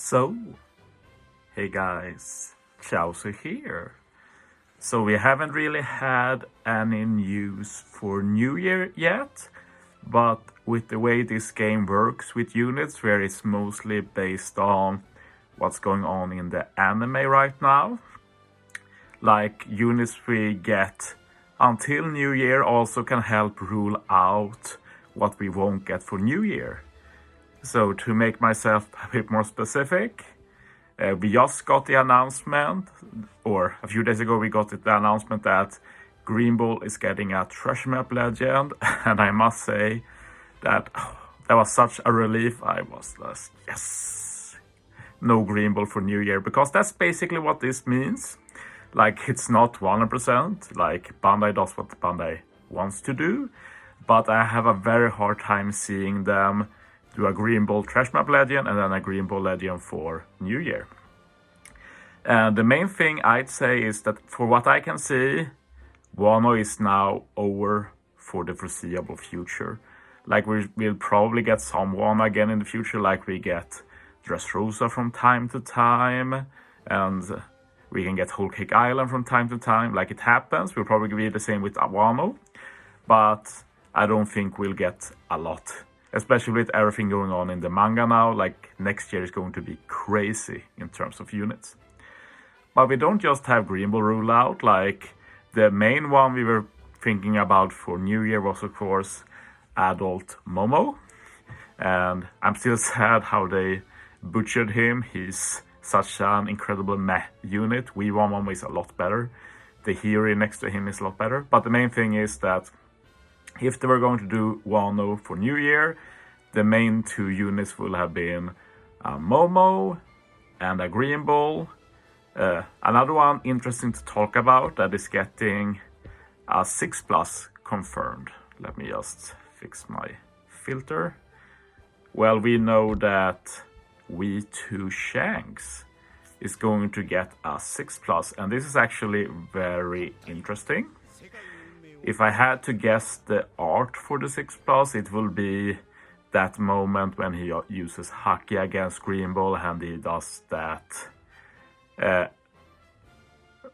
So, hey guys, Chauzu here. So we haven't really had any news for New Year yet, but with the way this game works with units, where it's mostly based on what's going on in the anime right now, like units we get until New Year also can help rule out what we won't get for New Year. So to make myself a bit more specific, we just got the announcement, or a few days ago we got the announcement that Green Bull is getting a treasure map legend, and I must say that was such a relief. I was just, yes, no Green Bull for New Year, because that's basically what this means. Like, it's not 100%, like Bandai does what Bandai wants to do, but I have a very hard time seeing them do a Green Bull Trash Map Legend and then a Green Bull Legend for New Year. And the main thing I'd say is that for what I can see, Wano is now over for the foreseeable future. Like, we'll probably get some Wano again in the future, like we get Dressrosa from time to time, and we can get Whole Cake Island from time to time. Like, it happens. We'll probably be the same with Wano, but I don't think we'll get a lot. Especially with everything going on in the manga now, like next year is going to be crazy in terms of units. But we don't just have Green Bull rule out, like the main one we were thinking about for New Year was of course Adult Momo. And I'm still sad how they butchered him. He's such an incredible meh unit. We want Momo is a lot better. The Hiri next to him is a lot better. But the main thing is that if they were going to do Wano for New Year, the main two units will have been Momo and a Green Bull. Another one interesting to talk about that is getting a 6+ confirmed. Let me just fix my filter. Well, we know that V2 Shanks is going to get a 6+, and this is actually very interesting. If I had to guess the art for the 6+, it will be that moment when he uses Haki against Green Bull and he does that,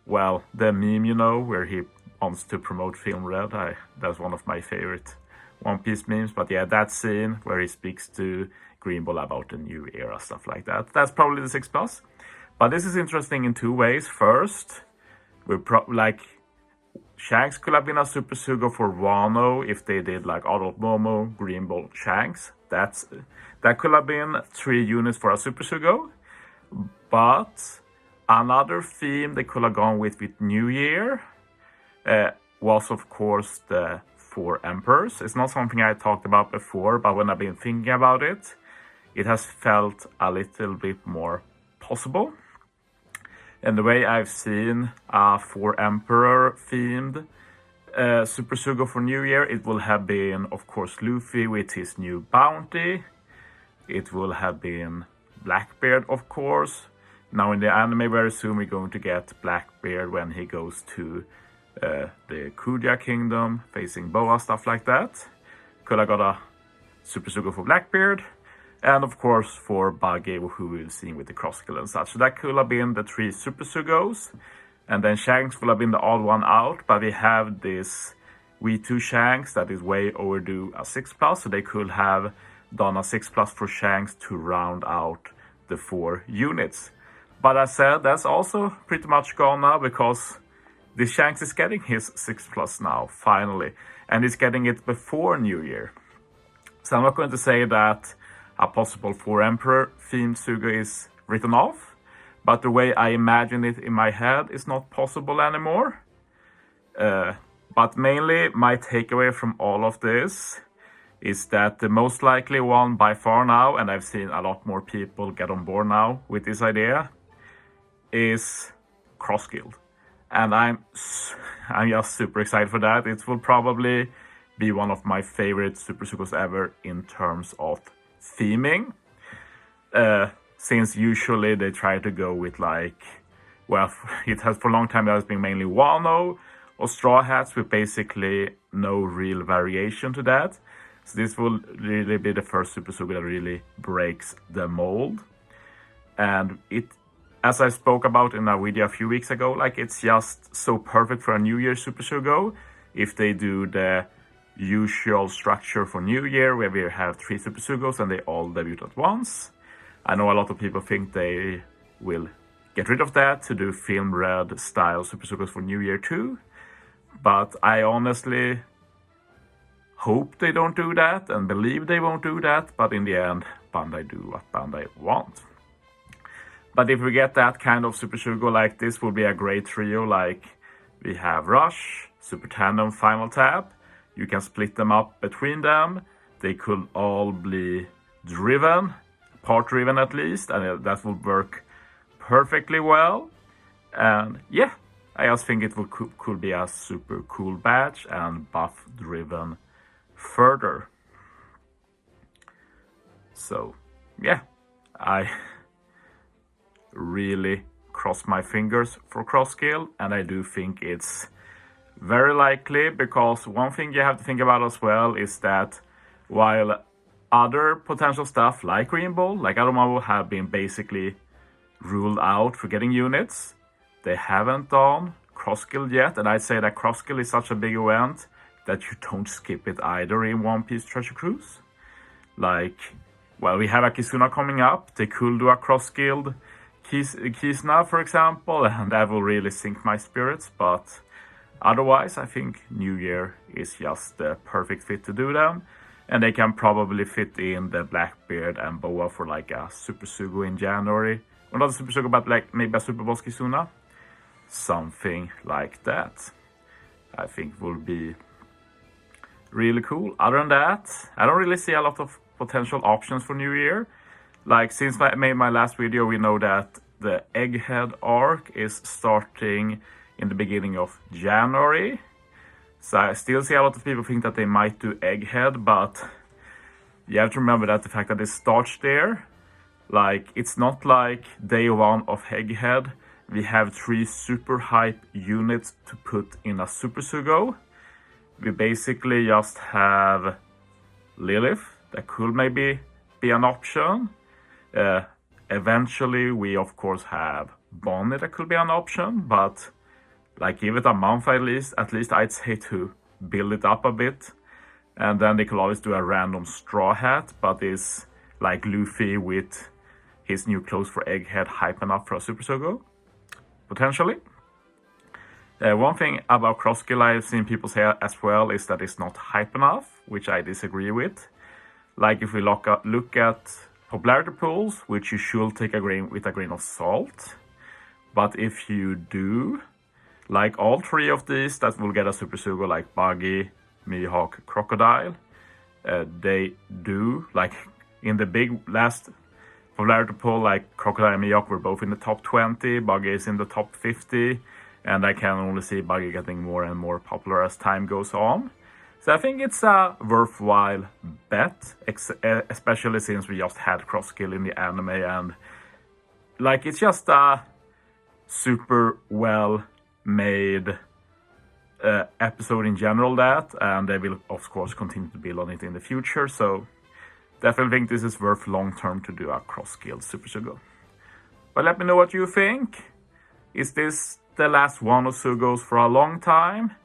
well, the meme, you know, where he wants to promote Film Red. That's one of my favorite One Piece memes. But yeah, that scene where he speaks to Green Bull about the new era, stuff like that. That's probably the 6+. But this is interesting in two ways. First, we're Shanks could have been a Super Sugo for Wano if they did like Adult Momo, Green Bull, Shanks. That could have been 3 units for a Super Sugo. But another theme they could have gone with New Year was of course the 4 Emperors. It's not something I talked about before, but when I've been thinking about it, it has felt a little bit more possible. And the way I've seen a 4 Emperor themed Super Sugo for New Year, it will have been, of course, Luffy with his new bounty. It will have been Blackbeard, of course. Now in the anime very soon we're going to get Blackbeard when he goes to the Kuja Kingdom, facing Boa, stuff like that. Could have got a Super Sugo for Blackbeard. And of course for Buggy, who we've seen with the Crosskill and such. So that could have been the 3 Super Sugos. And then Shanks will have been the odd one out. But we have this V2 Shanks that is way overdue a 6+. So they could have done a 6+ for Shanks to round out the 4 units. But as I said, that's also pretty much gone now, because the Shanks is getting his 6+ now, finally. And he's getting it before New Year. So I'm not going to say that a possible 4 Emperor themed Sugo is written off, but the way I imagine it in my head is not possible anymore. But mainly my takeaway from all of this is that the most likely one by far now, and I've seen a lot more people get on board now with this idea, is Crosskill. And I'm just super excited for that. It will probably be one of my favorite Super Sugos ever in terms of theming, since usually they try to go with like, well, it has for a long time it has been mainly Wano or Straw Hats with basically no real variation to that. So this will really be the first Super Sugo that really breaks the mold. And it, as I spoke about in a video a few weeks ago, like it's just so perfect for a New Year Super Sugo if they do the usual structure for New Year where we have 3 Super Sugos and they all debut at once. I know a lot of people think they will get rid of that to do film red style Super Sugos for New Year too, but I honestly hope they don't do that and believe they won't do that, but in the end Bandai do what Bandai want. But if we get that kind of Super Sugo, like this would be a great trio. Like we have Rush, Super Tandem, Final Tap. You can split them up between them. They could all be driven, part driven at least, and that would work perfectly well. And yeah, I just think it could be a super cool batch and buff driven further. So yeah, I really cross my fingers for cross skill, and I do think it's very likely, because one thing you have to think about as well is that while other potential stuff like Rainbow, like Aromawo, have been basically ruled out for getting units, they haven't done cross skill yet, and I'd say that cross skill is such a big event that you don't skip it either in One Piece Treasure Cruise. Like, well, we have a Kizuna coming up, they could do a cross skilled Kizuna, for example, and that will really sink my spirits, but otherwise I think New Year is just the perfect fit to do them, and they can probably fit in the Blackbeard and Boa for like a Super Sugo in January, or not a Super Sugo, but like maybe a Super Boss Kizuna, something like that. I think will be really cool. Other than that, I don't really see a lot of potential options for New Year. Like, since I made my last video, we know that the Egghead arc is starting in the beginning of January. So I still see a lot of people think that they might do Egghead, but you have to remember that the fact that it starts there, like, it's not like day one of Egghead. We have 3 super hype units to put in a Super Sugo. We basically just have Lilith, that could maybe be an option. Eventually we of course have Bonnie, that could be an option, but like give it a month at least I'd say to build it up a bit. And then they could always do a random Straw Hat, but is like Luffy with his new clothes for Egghead hype enough for a Super Sugo? Potentially. One thing about cross skill I've seen people say as well is that it's not hype enough, which I disagree with. Like if we look at popularity pools, which you should take with a grain of salt, but if you do, like all 3 of these that will get a Super Sugo, like Buggy, Mihawk, Crocodile, they do, like in the big last popularity pool, like Crocodile and Mihawk were both in the top 20, Buggy is in the top 50, and I can only see Buggy getting more and more popular as time goes on. So I think it's a worthwhile bet, especially since we just had cross skill in the anime, and like it's just a super well made episode in general, that, and they will of course continue to build on it in the future. So definitely think this is worth long term to do a cross skilled Super Sugo. But let me know what you think. Is this the last Wano Sugos for a long time?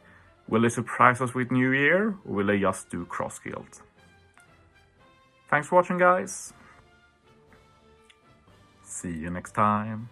Will they surprise us with New Year, or will they just do cross skilled? Thanks for watching, guys. See you next time.